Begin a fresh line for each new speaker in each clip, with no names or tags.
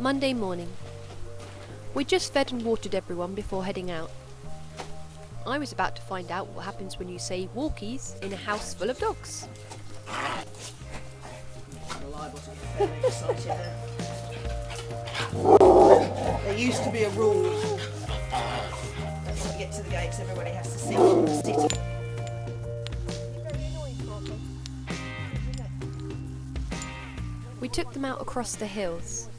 Monday morning. We just fed and watered everyone before heading out. I was about to find out what happens when you say walkies in a house full of dogs.
I'm liable to get fairly excited there. There used to be a rule that when you get to the gates everybody has to sit.
We took them out across the hills.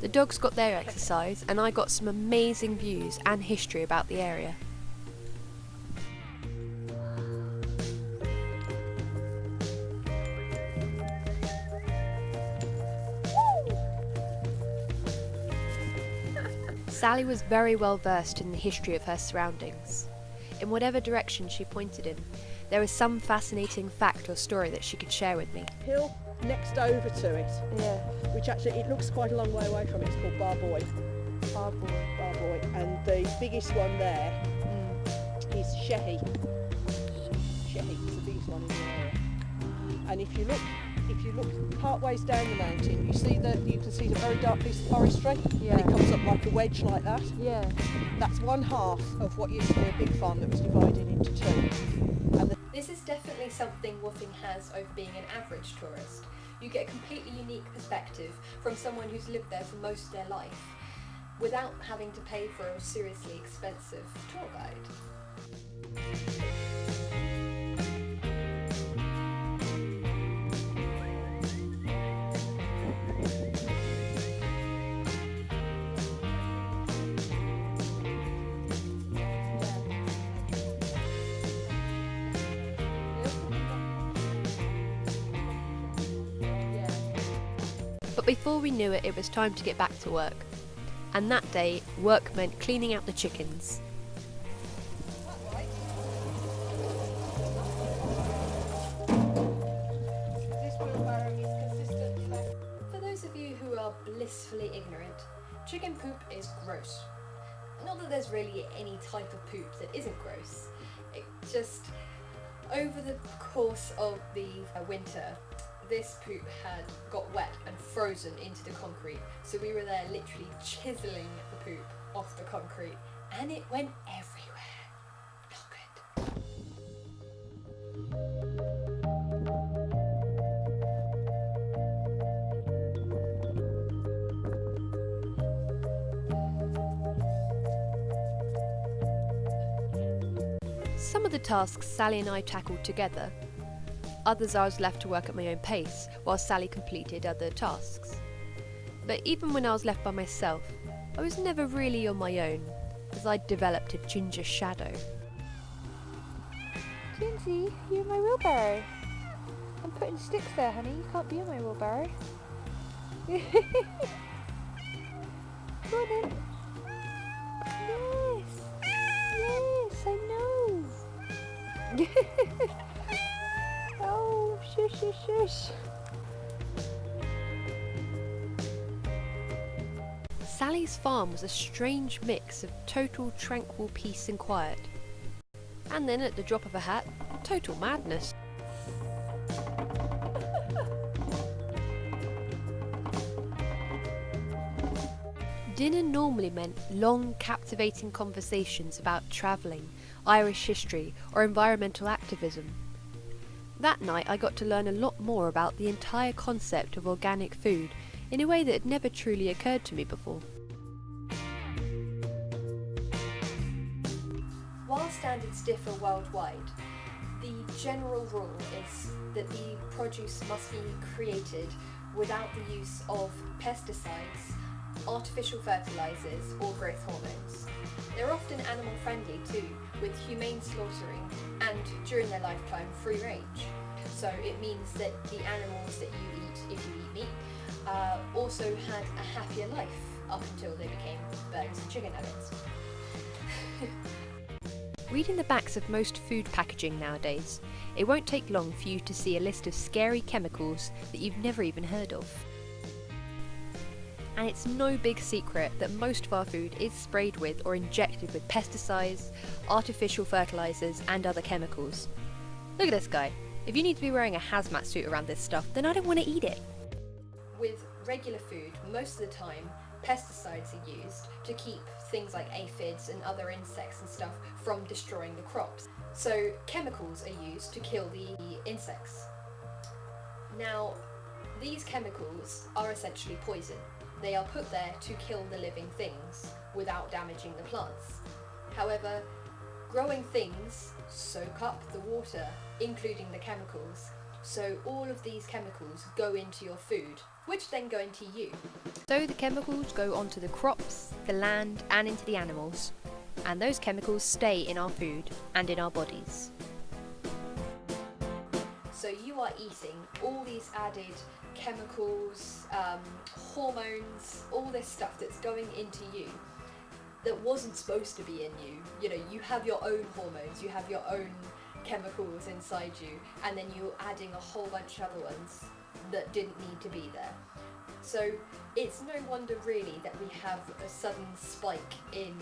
The dogs got their exercise and I got some amazing views and history about the area. Sally was very well versed in the history of her surroundings. In whatever direction she pointed in, there was some fascinating fact or story that she could share with me.
Hill next over to it, which actually it looks quite a long way away from it. It's called Barboy. Barboy, and the biggest one there is Shehy. Shehy is the biggest one in the area. And if you look part ways down the mountain, you can see the very dark piece of forestry, and it comes up like a wedge like that. Yeah. That's one half of what used to be a big farm that was divided into two. And
this is definitely something Woofing has over being an average tourist. You get a completely unique perspective from someone who's lived there for most of their life, without having to pay for a seriously expensive tour guide. But before we knew it, it was time to get back to work. And that day, work meant cleaning out the chickens. For those of you who are blissfully ignorant, chicken poop is gross. Not that there's really any type of poop that isn't gross. It just, over the course of the winter, this poop had got wet and frozen into the concrete, so we were there literally chiseling the poop off the concrete, and it went everywhere. Not good. Some of the tasks Sally and I tackled together. Others I was left to work at my own pace, while Sally completed other tasks. But even when I was left by myself, I was never really on my own, as I'd developed a ginger shadow.
Ginsy, you're my wheelbarrow. I'm putting sticks there, honey. You can't be on my wheelbarrow. Go on then. Yes, I know. Oh, shush, shush, shush.
Sally's farm was a strange mix of total tranquil peace and quiet. And then at the drop of a hat, total madness. Dinner normally meant long, captivating conversations about travelling, Irish history, or environmental activism. That night I got to learn a lot more about the entire concept of organic food in a way that had never truly occurred to me before. While standards differ worldwide, the general rule is that the produce must be created without the use of pesticides, artificial fertilisers or growth hormones. They're often animal friendly too, with humane slaughtering and, during their lifetime, free range. So it means that the animals that you eat, if you eat meat, also had a happier life up until they became birds and chicken nuggets. Reading the backs of most food packaging nowadays, it won't take long for you to see a list of scary chemicals that you've never even heard of. And it's no big secret that most of our food is sprayed with or injected with pesticides, artificial fertilisers and other chemicals. Look at this guy. If you need to be wearing a hazmat suit around this stuff, then I don't want to eat it. With regular food, most of the time, pesticides are used to keep things like aphids and other insects and stuff from destroying the crops. So chemicals are used to kill the insects. Now, these chemicals are essentially poison. They are put there to kill the living things without damaging the plants. However, growing things soak up the water, including the chemicals. So all of these chemicals go into your food, which then go into you.
So the chemicals go onto the crops, the land, and into the animals. And those chemicals stay in our food and in our bodies.
So you are eating all these added chemicals, hormones, all this stuff that's going into you that wasn't supposed to be in you. You know, you have your own hormones, you have your own chemicals inside you, and then you're adding a whole bunch of other ones that didn't need to be there. So it's no wonder really that we have a sudden spike in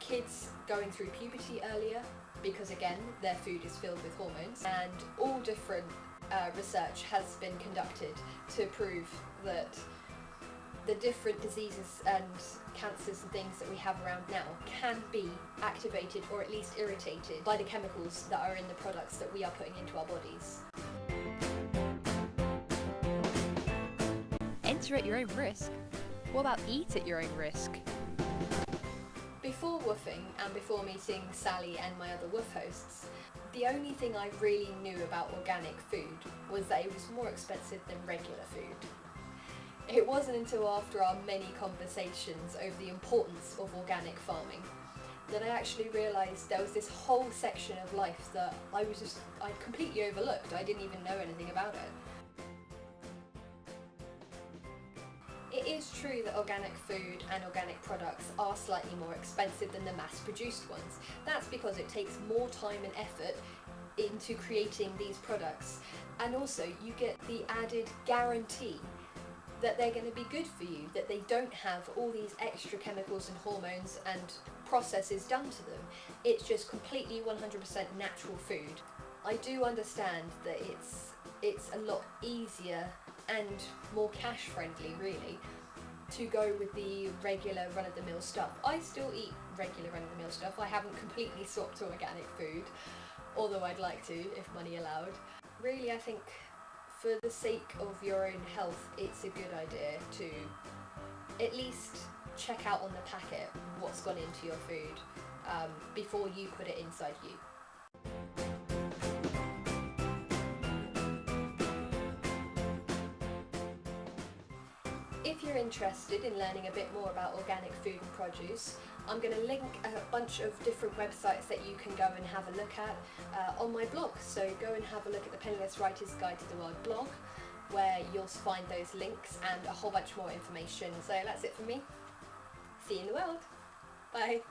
kids going through puberty earlier, because again, their food is filled with hormones, and all different research has been conducted to prove that the different diseases and cancers and things that we have around now can be activated or at least irritated by the chemicals that are in the products that we are putting into our bodies.
Enter at your own risk. What about eat at your own risk?
Before woofing and before meeting Sally and my other woof hosts, the only thing I really knew about organic food was that it was more expensive than regular food. It wasn't until after our many conversations over the importance of organic farming that I actually realised there was this whole section of life that I'd completely overlooked. I didn't even know anything about it. It is true that organic food and organic products are slightly more expensive than the mass-produced ones. That's because it takes more time and effort into creating these products, and also you get the added guarantee that they're going to be good for you, that they don't have all these extra chemicals and hormones and processes done to them. It's just completely 100% natural food. I do understand that it's a lot easier and more cash friendly really to go with the regular run-of-the-mill stuff. I still eat regular run-of-the-mill stuff. I haven't completely swapped to organic food, although I'd like to if money allowed. Really, I think for the sake of your own health, it's a good idea to at least check out on the packet what's gone into your food before you put it inside you. If you're interested in learning a bit more about organic food and produce, I'm going to link a bunch of different websites that you can go and have a look at on my blog. So go and have a look at the Penniless Writer's Guide to the World blog, where you'll find those links and a whole bunch more information. So that's it from me. See you in the world. Bye.